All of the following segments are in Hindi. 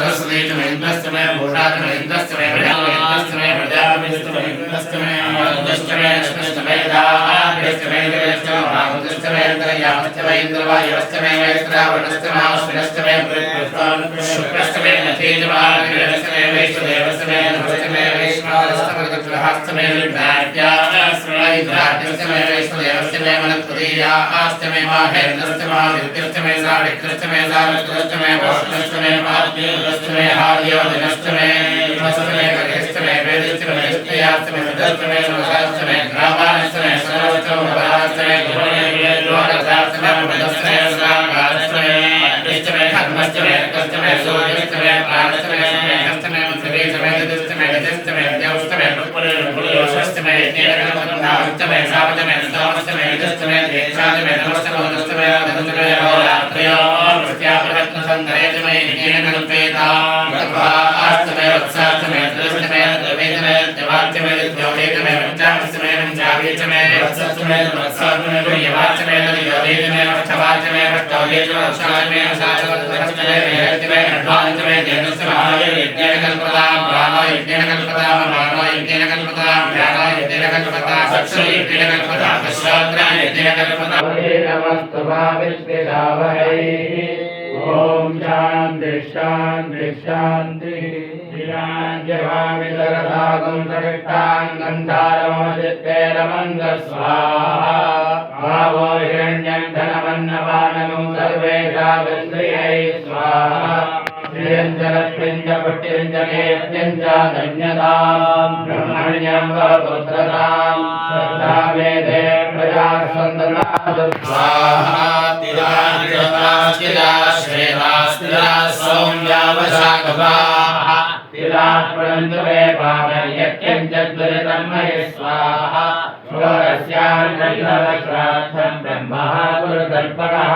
Yes, इन्द्रस्य मे भूषात् इन्द्रस्य मे इन्द्रस्य मे प्रजापतिश्च मे इन्द्रस्य मे इन्द्रस्य मे कृष्णश्च मे दाभ्यश्च मे देवश्च महाभूतश्च मे इन्द्रयाश्च मे इन्द्रवायुश्च मे मैत्रावणश्च माश्विनश्च मे शुक्रश्च मे नतीजमानश्च मे वैश्वदेवश्च मे नभश्च मे वैश्वानश्च मृगग्रहश्च मे विभ्राट्याश्च मे विभ्राट्यश्च मे वैश्वदेवश्च मे मनत्पदीयाश्च मे माहेन्द्रश्च मादित्यश्च मे सावित्रश्च मे सावित्रश्च मे वैष्णश्च मे पाद्यश्च मे हार्योदिनश्च मे भस्च मे कलिश्च मे वेदश्च मे निष्ठयाश्च मे विदश्च मे समशाश्च मे ग्रामाश्च मे सर्वश्च भवाश्च मे द्रोणश्च मे मदश्च मे सागाश्च मे अग्निश्च मे धर्मश्च मे कश्च मे सूर्यश्च मे प्राणश्च मे मेघश्च मे पृथिवीश्च मे दिदिश्च मे दिदिश्च मे द्यौश्च मे पुरुषश्च मे नीलकण्ठश्च मे सावच मे स्तोमश्च मे विदश्च मे देशाच मे नमश्च मोदश्च मे वदश्च मे होरात्रयो प्रत्यापरत्नसन्दरेच मे नीलकल्पेता गर्भाश्च मे वत्साश्च मे त्रिश्च मे द्रवेच मे द्यवाच्च मे द्योतेच मे पञ्चाश्च मे पञ्चावीच मे वत्सश्च मे वत्साश्च मे प्रियवाच्च मे तद्योतेच मे वक्षवाच्च मे वक्षौलेच मे वक्षाच मे वशाच मे वेहच्च मे अड्वाञ्च मे देवश्च महाय यज्ञेन कल्पता प्राणो यज्ञेन कल्पता मानो यज्ञेन कल्पता ज्ञानो यज्ञेन कल्पता चक्षु यज्ञेन कल्पता श्रोत्र यज्ञेन कल्पता नमस्तुभाविष्टिरावहै ओम शांति शांति शांति श्रीराज्यभावितरसागं सविष्टां गन्धारमचित्तेरमन्दस्वाहा भावो हिरण्यं धनमन्नपानगं सर्वेषामिन्द्रियै स्वाहा श्रियञ्च पुष्टिञ्च कीर्तिञ्च धन्यतां ब्रह्मण्यं वपुत्रतां श्रद्धा मेधे प्रजाः सन्ततां स्वाहा सौम्यावशाकभाः तिलात्परन्तवे पापयत्यञ्चद्वरितं महि स्वाहा षोडस्यान्नश्राद्धं ब्रह्मः गुरुतर्पणः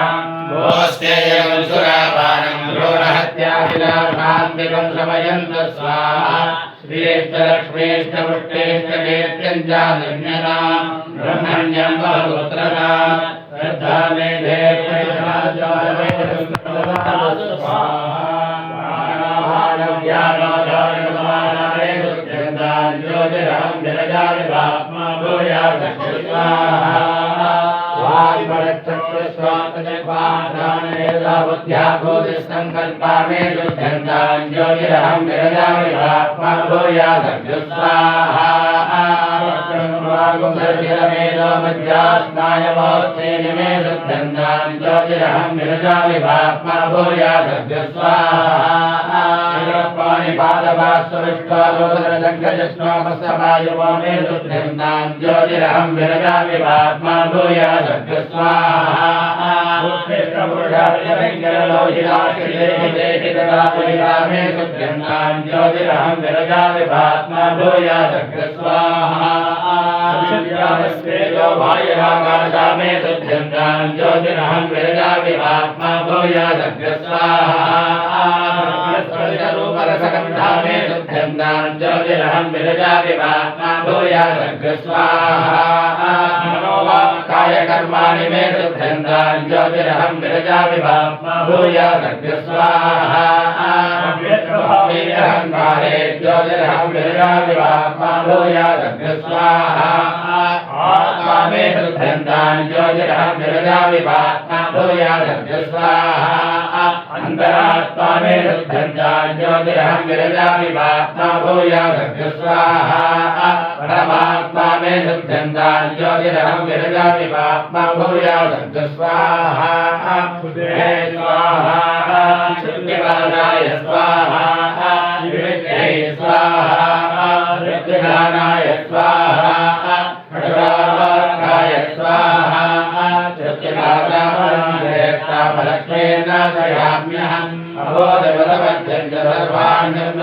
भोस्तेयं सुरापानं भ्रूणहत्याभिलाषान्तिकं शमयन्तु स्वाहा श्रीष्टलक्ष्मीष्टपुष्टेष्ट कीर्त्यञ्च धन्यतां ब्रह्मण्यं बहुपुत्रतां श्रद्धा मेधे ज्योतिरहं विरजाविभात्मा भूयात् स्वाहा बुद्ध्याभूतिसङ्कल्पा मे शुद्धन्तां ज्योतिरहं विरजाविभात्मा भूयात् स्वाहा वागुसर्गिरमेदो मध्यास्नायमोत्सेन मे शुद्धन्तां ज्योतिरहं विरजाविभात्मा भूयात् स्वाहा पादपास्वविष्टालोदरजङ्गजस्वामस्तवायुवो मे शुद्धन्तां ज्योतिरहं विरजाविभात्मा भूयात् स्वाहा मे शुद्धन्तां ज्योतिरहं विरजाविभात्मा भूयात् स्वाहा वायुराकाशा मे शुद्धन्तां ज्योतिरहं विरजाविभात्मा भूयात् स्वाहा रूपरसगन्धा मे शुद्धन्तां ज्योतिरहं विरजाविभात्मा भूयात् स्वाहा कायकर्माणि मे शुद्धन्तां ज्योतिरहं विरजाविभात्मा भूयात् स्वाहा अहङ्कारे ज्योतिरहं विरजाविभात्मा भूयात् स्वाहा आत्मा मे शुद्धन्तां ज्योतिरहं विरजाविभात्मा भूयात् स्वाहा अन्तरात्मा मे शुद्धन्तां ज्योतिरहं विरजाविभात्मा भूयात् स्वाहा परमात्मा मे शुद्धन्तां ज्योतिरहं विरजाविभात्मा भूयात् स्वाहा स्वाहा शुद्धिवानाय स्वाहा विविद्धये स्वाहा ऋद्धिदानाय स्वाहा खड्गाय स्वाहा लक्ष्मीर्नाशयाम्यहम् अबोधवदमध्यं च सर्वाण्यं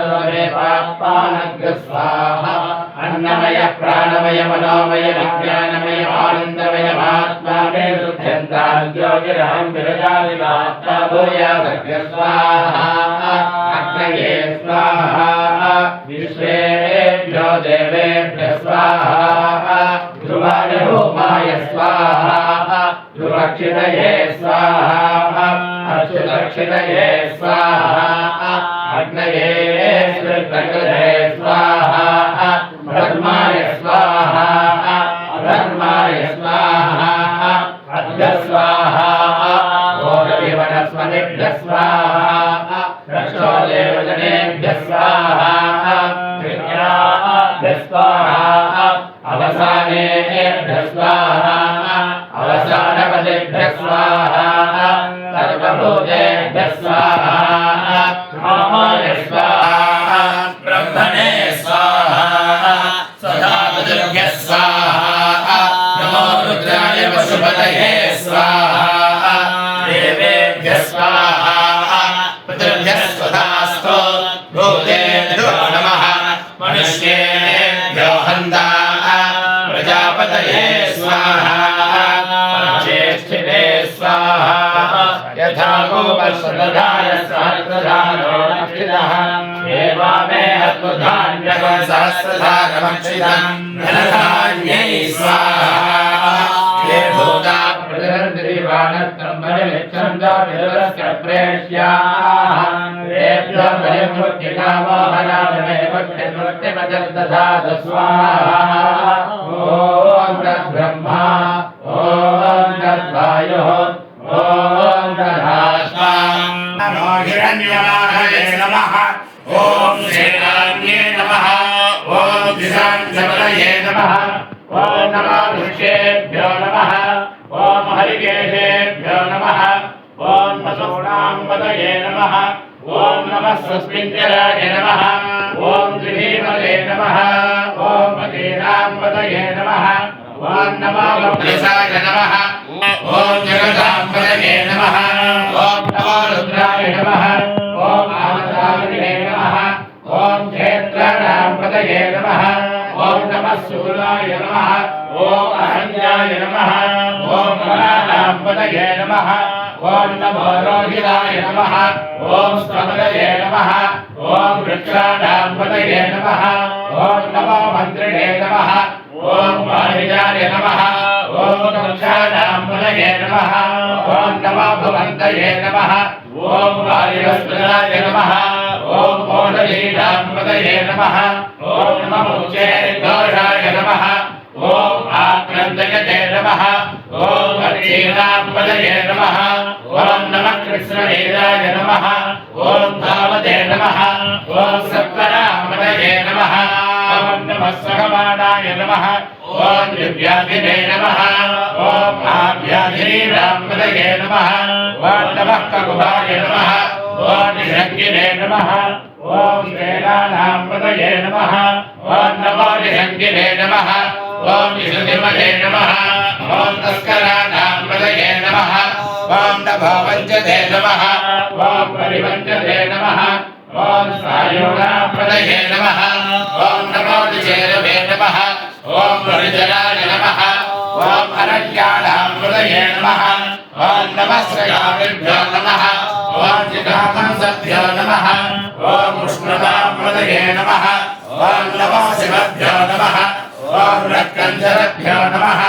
पापानग्र स्वाहा अन्नमय प्राणमय मनोमय विज्ञानमय आनन्दमयमात्मा मे शुद्धन्तां ज्योतिरहं विरजाविभात्मा भूयात् स्वाहा अग्नये स्वाहा विश्वेभ्यो देवेभ्यः स्वाहा ध्रुवाय होमाय स्वाहा ध्रुवक्षितये स्वाहा अच्युतक्षितये स्वाहा अग्नये प्रकृते स्वाहा ब्रह्माय स्वाहा ब्रह्माय स्वाहा अद्य स्वाहा वनस्पतिभ्यः स्वाहा रक्षो देवजनेभ्यः स्वाहा कृत्याभ्यः स्वाहा अवसानेभ्यः स्वाहा अवसानपदेभ्यः स्वाहा सर्वभूतेभ्यः स्वाहा कामाय स्वाहा ब्रह्मणे स्वाहा सदाभ्यः स्वाहा नमो रुद्राय वसुपतये स्वाहा देवेभ्यः स्वाहा पितृभ्यः स्वधास्तु भूतेभ्यो नमः मनुष्येभ्यो हन्ता प्रजापतये स्वाहा ज्येष्ठिने स्वाहा यथा गोपस्वधाय सहस्रधारो रक्षितः एवामे अत्वधान्यकं सहस्रधारमक्षितम् धनधान्यै स्वाहा ये भूता प्रतिरन्त्रिवाणत्रं बलिमिच्छन्तो विदुरस्य प्रेष्याः तेभ्यो बलिमुक्तिकामो हरामहे मुक्तिमजर्दधातु स्वाहा ॐ तद्ब्रह्मा ॐ तद्वायुः ॐ तदात्मा नमो हिरण्यवाहवे नमः ॐ श्रीराम्ये नमः ॐ दिशाञ्चपतये नमः ॐ नमो ऋषेभ्यो नमः ॐ हरिकेशेभ्यो नमः ॐ वसूनां पतये नमः ॐ नमः स्वस्मिञ्जराय नमः ॐ त्रिधीमते नमः ॐ पतीनां पतये नमः ॐ नमो गणेशाय नमः ॐ जगतां पतये नमः ॐ नमो रुद्राय नमः ॐ आनन्दाय नमः ॐ क्षेत्राणां पतये नमः ॐ नमः शूलाय नमः ॐ अहन्याय नमः ॐ गणानां पतये नमः ॐ नमो रोहिताय नमः ॐ स्तमदये नमः ॐ वृक्षाणां पतये नमः ॐ नमो मन्त्रिणे नमः ॐ वाणिजाय नमः ॐ वृक्षाणां पतये नमः ॐ नमो भवन्तये नमः ॐ वायुस्पदाय नमः ॐ ओषधीनां पतये नमः ॐ नमो उच्चैर्घोषाय नमः ॐ आक्रन्दयते नमः ॐ अर्चीनां पतये नमः ॐ नमः कृष्णवेदाय नमः ॐ धावते नमः ॐ सत्वरां पतये नमः ॐ नमः सहमानाय नमः ॐ दिव्याधिने नमः ॐ आभ्याधिनीनां पतये नमः ॐ नमः ककुभाय नमः ॐ निषङ्गिने नमः ॐ वेदानां पतये नमः ॐ नमो निषङ्गिने नमः ॐ निषुतिमते नमः ॐ तस्कराणां पतये नमः ॐ नभो वञ्चते नमः ॐ परिवञ्चते नमः ॐ सायुणां पतये नमः ॐ नमो निचेरवे नमः ॐ परिजनाय नमः ॐ अरण्याणां पतये नमः ॐ नमः श्रयामिभ्यो नमः ॐ जिगामंसभ्यो नमः ॐ उष्णतां पतये नमः ॐ नमो शिवभ्यो नमः ॐ रक्कञ्जरभ्यो नमः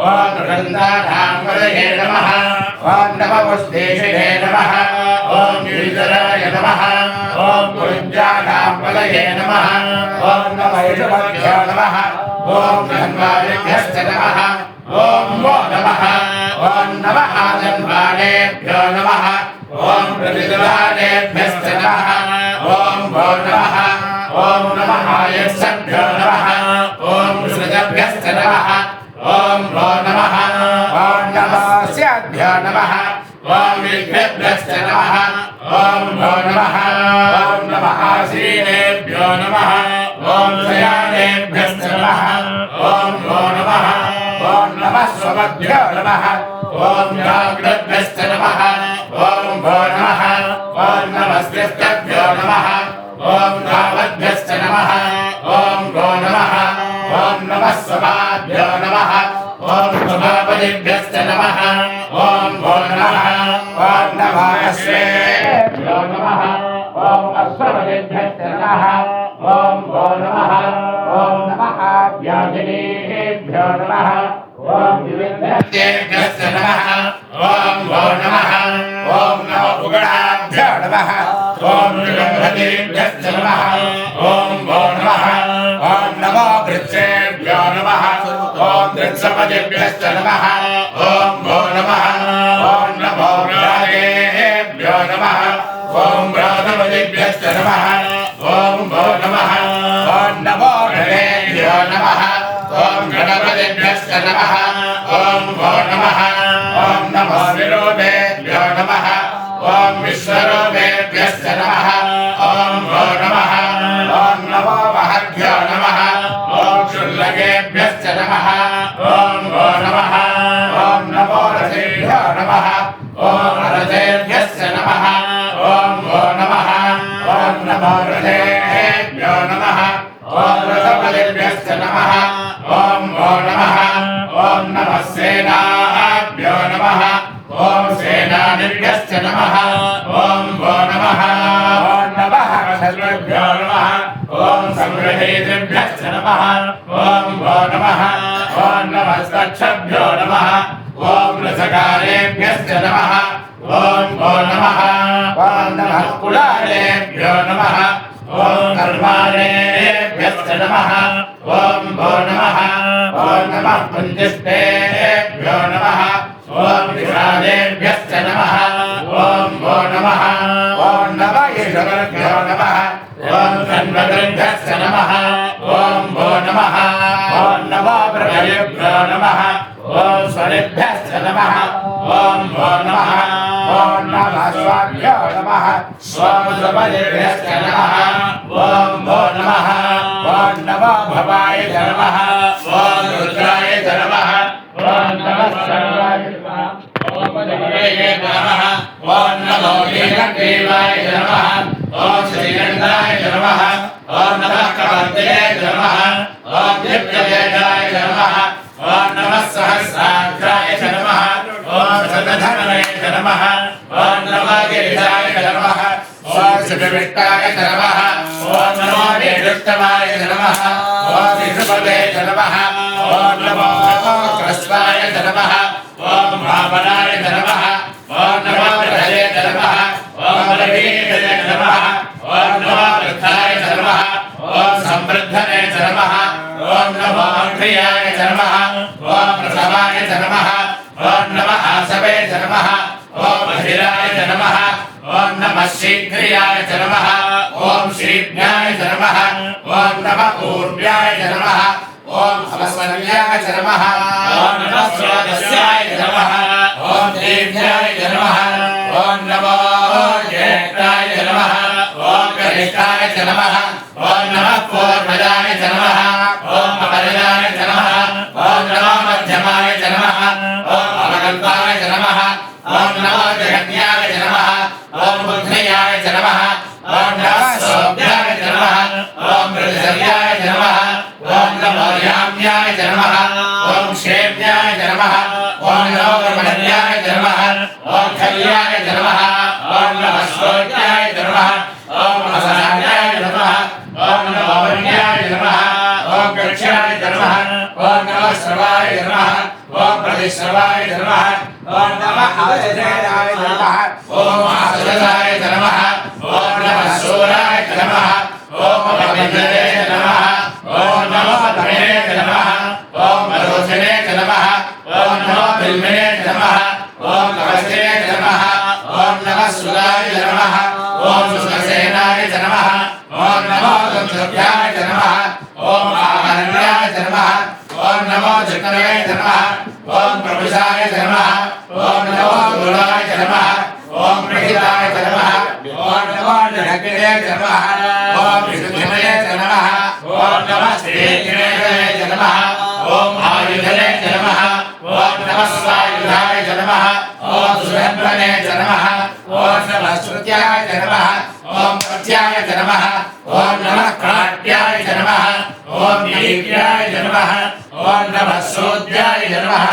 ॐ वृन्दानां पतये नमः ॐ नमो पुष्पेशिने नमः ॐ गिरिधराय नमः ॐ पुरुञ्जानां पतये नमः ॐ नमो ऋषभभ्यो नमः ॐ धन्वादिभ्यश्च नमः ॐ वो नमः ॐ नमः आदन्वानेभ्यो नमः ॐ प्रतिदिवानेभ्यश्च नमः ॐ वो नमः ॐ नमः आयस्सभ्यो नमः ॐ सृजभ्यश्च नमः ॐ वो नमः ॐ नमस्याभ्यो नमः ॐ विद्भ्यश्च नमः ॐ वो नमः ॐ नमः आसीनेभ्यो नमः ॐ शयानेभ्यश्च नमः ॐ वो नमः ॐ नमः स्वभ्यो नमः ॐ जाग्रद्भ्यश्च नमः ॐ वो नमः ॐ नमस्तेभ्यो नमः ॐ धावद्भ्यश्च नमः ॐ वो नमः ॐ नमः स्वभाभ्यो नमः ॐ स्वभापतिभ्यश्च नमः ॐ वो नमः ॐ नमः अश्वेभ्यो नमः ॐ अश्वपतिभ्यश्च नमः ॐ वो नमः ॐ नमः व्याधिनीभ्यो नमः ॐ विविधभ्यश्च नमः ॐ वो नमः ॐ नमो उगणाभ्यो नमः ॐ गणपतिभ्यश्च नमः ॐ भो नमः ॐ नमो वृक्षेभ्यो नमः ॐ वृक्षपतिभ्यश्च नमः ॐ भो नमः ॐ नमो व्रातेभ्यो नमः ॐ व्रातपतिभ्यश्च नमः ॐ भो नमः ॐ नमो गणेभ्यो नमः ॐ गणपतिभ्यश्च नमः ॐ भो नमः ॐ नमो विरूपेभ्यो नमः ॐ विश्वरूपेभ्यश्च नमः ॐ भो नमः ॐ नमो महद्भ्यो नमः ॐ शुल्लकेभ्यश्च नमः ॐ भो नमः ॐ नमो रथेभ्यो नमः ॐ रथेभ्यश्च नमः ॐ भो नमः ॐ नमो रथेभ्यो नमः ॐ रथपतिभ्यश्च नमः ॐ भो नमः ॐ नमः सेनाभ्यो नमः ॐ सेनानिभ्यश्च नमः ॐ भो नमः ॐ नमः शत्रुभ्यो नमः ॐ संग्रहेतृभ्यश्च नमः ॐ भो नमः ॐ नमः दक्षभ्यो नमः ॐ रसकारेभ्यश्च नमः ॐ भो नमः ॐ नमः कुलालेभ्यो नमः ॐ कर्मालेभ्यश्च नमः ॐ भो नमः ॐ नमः पुञ्जिष्टेभ्यो नमः ॐ विषादेभ्यश्च नमः ॐ भो नमः ॐ नमः ईश्वरेभ्यो नमः ॐ कन्वकृभ्यश्च नमः ॐ भो नमः ॐ नमो प्रभयेभ्यो नमः ॐ स्वरेभ्यश्च नमः ॐ भो नमः ॐ नमः स्वाभ्यो नमः ॐ स्वपदेभ्यश्च नमः ॐ भो नमः ॐ नमो भवाय नमः ॐ रुद्राय नमः ॐ नमः सर्वाय नमः ॐ पदये नमः ॐ नमो नीलग्रीवाय नमः ॐ श्रीगन्धाय नमः ॐ नमः कमलदले नमः ॐ दिव्यवेदाय नमः ॐ नमः सहस्राक्षाय नमः ॐ शतधन्वये नमः ॐ नमः गिरिजाय नमः ॐ सुविष्टाय नमः ॐ नमो वेदुत्तमाय नमः ॐ विष्णुपदे नमः ॐ नमो कृष्णाय नमः ॐ वामनाय नमः ॐ नमो हरे नमः ॐ रवीन्द्राय नमः ॐ नमो वृद्धाय नमः ॐ समृद्धने नमः ॐ नमो अग्रयाय नमः ॐ प्रसवाय नमः ॐ नमः आसवे नमः ॐ महिराय नमः ॐ नमः शीघ्रियाय नमः ॐ श्रीभ्याय नमः ॐ नमः ऊर्व्याय नमः ॐ अवसर्याय नमः ॐ नमः स्रोतस्याय नमः ॐ देव्याय नमः ॐ नमो ज्येष्ठाय नमः ॐ कनिष्ठाय नमः ॐ नमः पूर्वजाय नमः ॐ अपरजाय नमः ॐ नमो मध्यमाय नमः ॐ अवकल्पाय नमः ॐ नमो जगन्याय नमः ॐ बुद्धयाय नमः ॐ नमः सौभ्याय नमः ॐ मृदर्याय नमः ॐ नमो याम्याय नमः ॐ क्षेम्याय नमः ॐ नमो ब्रह्मण्याय नमः ॐ खल्याय नमः ॐ नमः श्रोत्याय नमः ॐ असनाय नमः ॐ नमो वन्याय नमः ॐ कक्ष्याय नमः ॐ नमः श्रवाय नमः ॐ प्रतिश्रवाय नमः ॐ नमः आसनाय नमः ॐ आसनाय नमः ॐ नमः शूराय नमः ॐ अभिनये नमः ॐ नमो धने नमः ॐ रोचने नमः ॐ नमो बिल्मने नमः ॐ कवचे नमः ॐ नमः सुराय नमः ॐ सुरसेनाय नमः ॐ नमो गन्धर्व्याय नमः ॐ आहरण्याय नमः ॐ नमो जगन्नाय नमः ॐ प्रभुषाय नमः ॐ नमो गुणाय नमः ॐ प्रहिताय नमः ॐ नमो जगन्नाय नमः ॐ विष्णुधने नमः ॐ नमः श्रीकृष्णाय नमः ॐ आयुधने नमः ॐ नमः स्वायुधाय नमः ॐ सुरन्वने नमः ॐ नमः श्रुत्याय नमः ॐ प्रत्याय नमः ॐ नमः काट्याय नमः ॐ नीत्याय नमः ॐ नमः शोध्याय नमः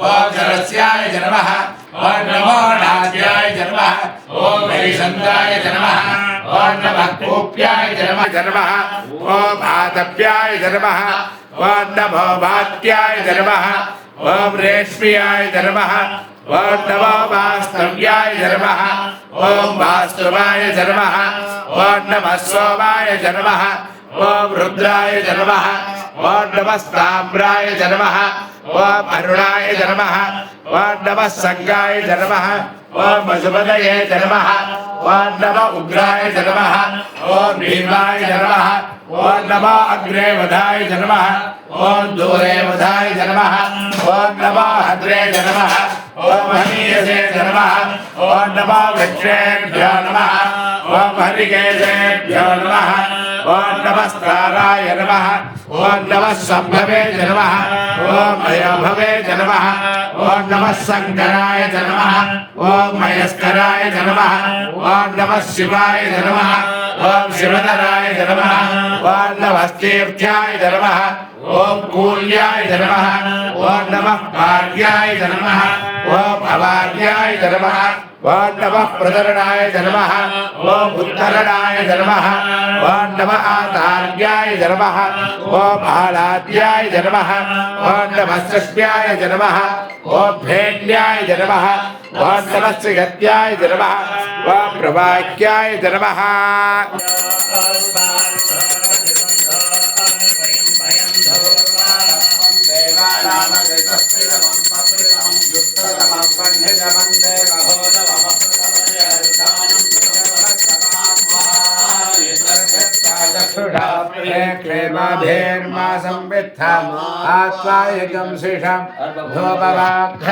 ॐ जलस्याय नमः ॐ नमो नाद्याय नमः ॐ हरिचन्द्राय नमः ॐ नमः गोप्याय नमः ॐ आदप्याय नमः ॐ नमो भात्याय नमः ॐ रेश्म्याय नमः ओम नमो वास्तव्याय नमः ओम वास्तवाय नमः ओम नमः सोमाय नमः ओम रुद्राय नमः ओम नमः ताम्राय नमः ओम अरुणाय नमः ओम नमः संगाय नमः ओम वसुपतये नमः ओम नमः उग्राय नमः ओम भीमाय नमः ओम नमः अग्रे वधाय नमः ओम दूरे वधाय नमः ओम नमः हद्रे नमः ओम हनीयसे नमः ओम नमः वज्रेभ्यो नमः ओम हरिकेशेभ्यो नमः ओम नमः स्ताराय नमः ओम नमः संभवे नमः ओम अयभवे नमः ओम नमः शंकराय नमः ओम मयस्कराय नमः ओम नमः शिवाय नमः ओम शिवधराय नमः ओम नमः तीर्थ्याय नमः ओम कूल्याय नमः ओम नमः भार्याय नमः ओम अभार्याय नमः ओम नमः प्रदरणाय नमः ओम उत्तरणाय नमः ओम नमः आधार्याय नमः ओम आलाद्याय नमः ओम नमः सृष्ट्याय नमः ओम भेद्याय नमः ओम नमः श्रीगत्याय नमः ओम प्रवाक्याय नमः आत्मायकं शिषं धूपवाघ्रावयामि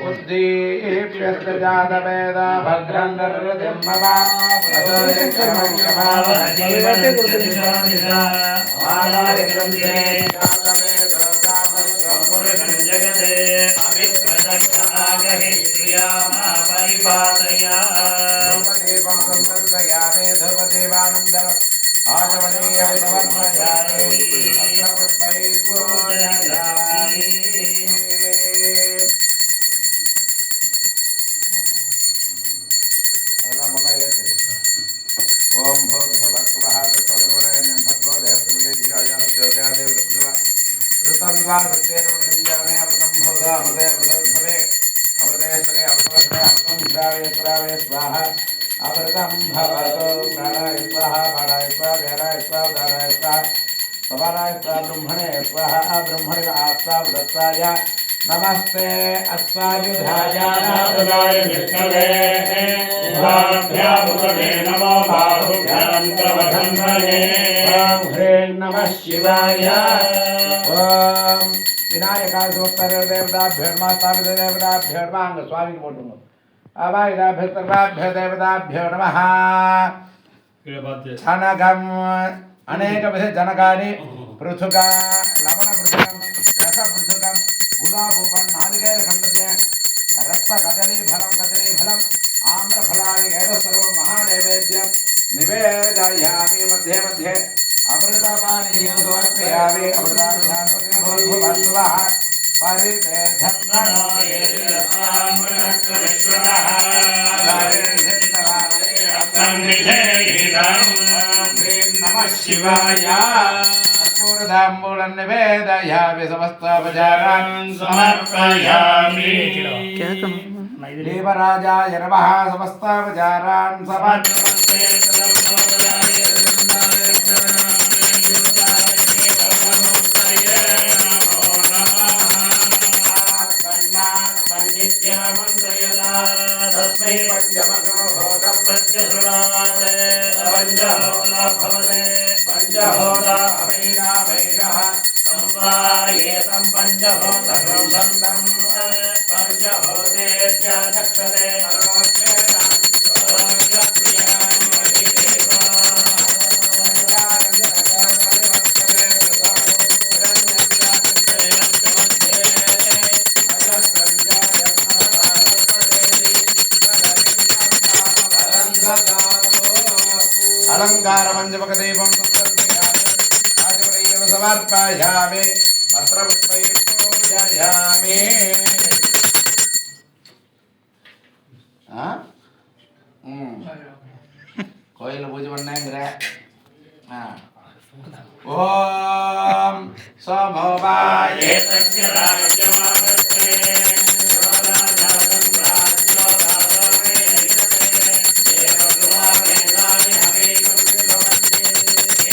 उद्दीप्यजातवेद भद्रं दर्शनं मम जगते अभिप्रदक्षागहि श्रियामा परिपातया धूपदीपं संवर्धयामि धूपदीपानन्दरम् आचमनीयं समर्पयामि अग्रपुष्पैः पूजयामि ओम भोगभवस्वः तत्त्वप्रवरेण्यं भगवो देवस्तुतेऽधिकायः ज्योतिरादेवदत्तवा ऋतन्वा सत्येन वृषभीयाने अमृतं भवदा अमृते अमृतोद्भवे अमृतेश्वरे अमृतवर्षे अमृतं श्रावय श्रावय स्वाहा अमृतं भवतो प्राणाय स्वाहा प्राणाय स्वाहा व्यानाय स्वाहा उदानाय स्वाहा समानाय स्वाहा ब्रह्मणे स्वाहा ब्रह्मणे आत्मा दत्ताय नमस्ते अस्वायुधाय नारदाय विष्णवे उभाभ्यामुदे नमो बाहुभ्यां प्रवधन्महे ओम ह्रीं नमः शिवाय ओम विनायकाय देवताभ्यो नमः स्थापित देवताभ्यो नमः अंग स्वामी बोलूंगा अवायुधाभ्यो सर्वाभ्यो देवताभ्यो नमः छानकम् अनेकविध जनकानि पृथुका लवण पृथुकं रस पृथुकं गुलाबूपं नारिकेलखण्डस्य रक्त कदलीफलं आम्रफलानि एतत् सर्वं महानैवेद्यं निवेदयामि मध्ये मध्ये अमृतपानीयं समर्पयामि अमृताभ्यासः परिते नमः शिवाय पूर्णदाम्बूलं निवेदयामि समस्तोपचारान् समर्पयामि देवराजाय नमः समस्तोपचारान् समर्पयामि तस्मै पंचमहोदा प्रत्यशृणात् पंचहोदा भवते पंचहोदा अवैना वैरः संवायेतं पंचहोदं छन्दं पंचहोदेत्य दक्षते अलंकार पंचमुखदीपं आचमनीयं समर्पयामि पत्रपुष्पैः पूजयामि கோயிலில் பூஜை பண்ணேங்கிற ఓం సమోవాయే तस्य राज्यमानस्ते रोदाजातं प्राच्योदासोमे लिखते देवगुहावेदानि हवेकं भवन्ति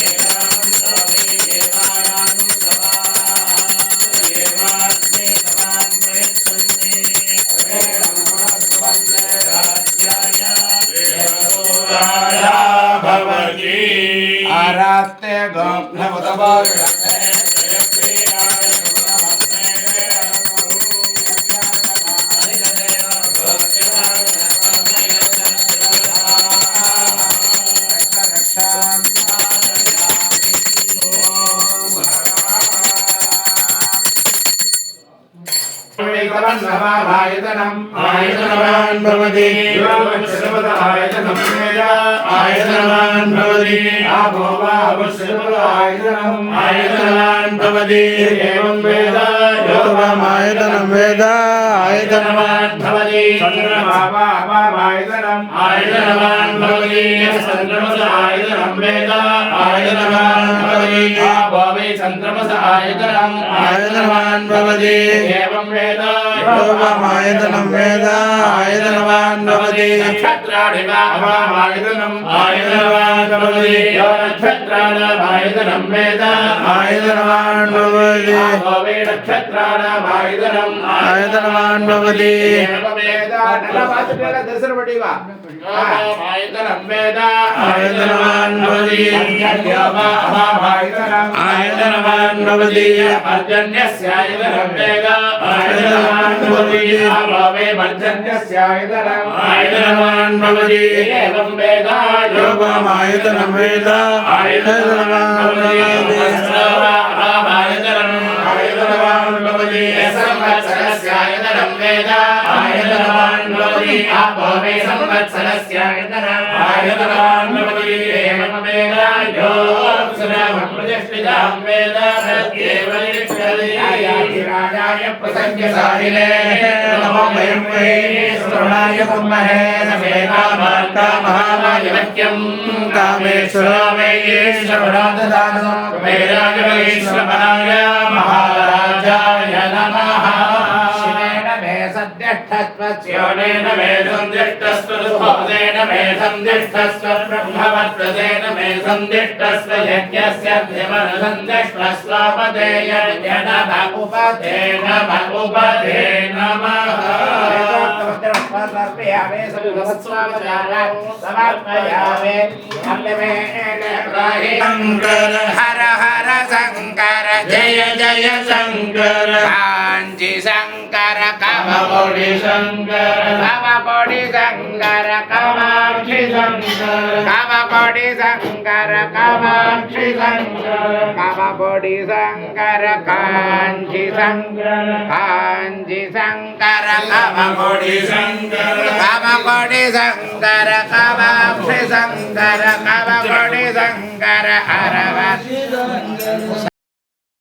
एकामं तवै देवानां सभाः देवास्मे सभां प्रयच्छन्ति आरात्ते गोप्नवतवर्ग आयतनवान् भवति आयतनं आयतनवान् भवति आयतनवान् भवति एवं वेद योगमायतनं वेद आयतनवान् भवति आयतनवान् भवति चन्द्रमस आयतनं वेद आयतनवान् भवति भावे चन्द्रमस आयतनम् आयतनवान् भवति एवं वेद योगमायतनं वेद आयतनवान् भवति नक्षत्राणि वायतनम् आयतनवान् भवति यो नक्षत्राणामायतनं वेद आयतनवान् भवति भावे नक्षत्राणामायतनम् आयतनवान् भवति एवं वेद आयतनं वेद आयतनवान् भवति आयतनवान् भवति पर्जन्यस्य आयतनं वेद आयतनवान् भवति भावे पर्जन्यस्य आयतनवान् भवति एवं वेद योगमायतनं वेद आयतनवान् भवति संवत्सरस्य आयतनं वेद आयतनवान् भवति भावे संवत्सरस्य आयतनवान् भवति एवं वेद योऽप्सरामप्रतिष्ठितां वेद प्रत्येव राजाय प्रसङ्गसारिणे नमो वयं वै श्रवणाय कुर्महे समेकामार्कामहाराय वाक्यं कामेश्वरो वै श्रवणो ददातु वैराज वै श्रवणाय महाराजाय नमः शिवेन मे सद्यष्टस्वस्योनेन मे सन्दिष्टस्वरुभोदेन मे सन्दिष्टस्व ब्रह्मवर्तसेन मे सन्दिष्टस्व यज्ञस्य सन्दिष्टस्वापदेय उपदे नमः शंकर हर हर शंकर जय जय शंकर कांची शंकर कामकोटि शंकर कामकोटि शंकर कामाक्षि शंकर कामकोटि शंकर कामाक्षि शंकर कामकोटि शंकर कांची शंकर कांची शंकर कामकोटि शंकर कामकोटि शंकर कामाक्षि शंकर कामकोटि शंकर हर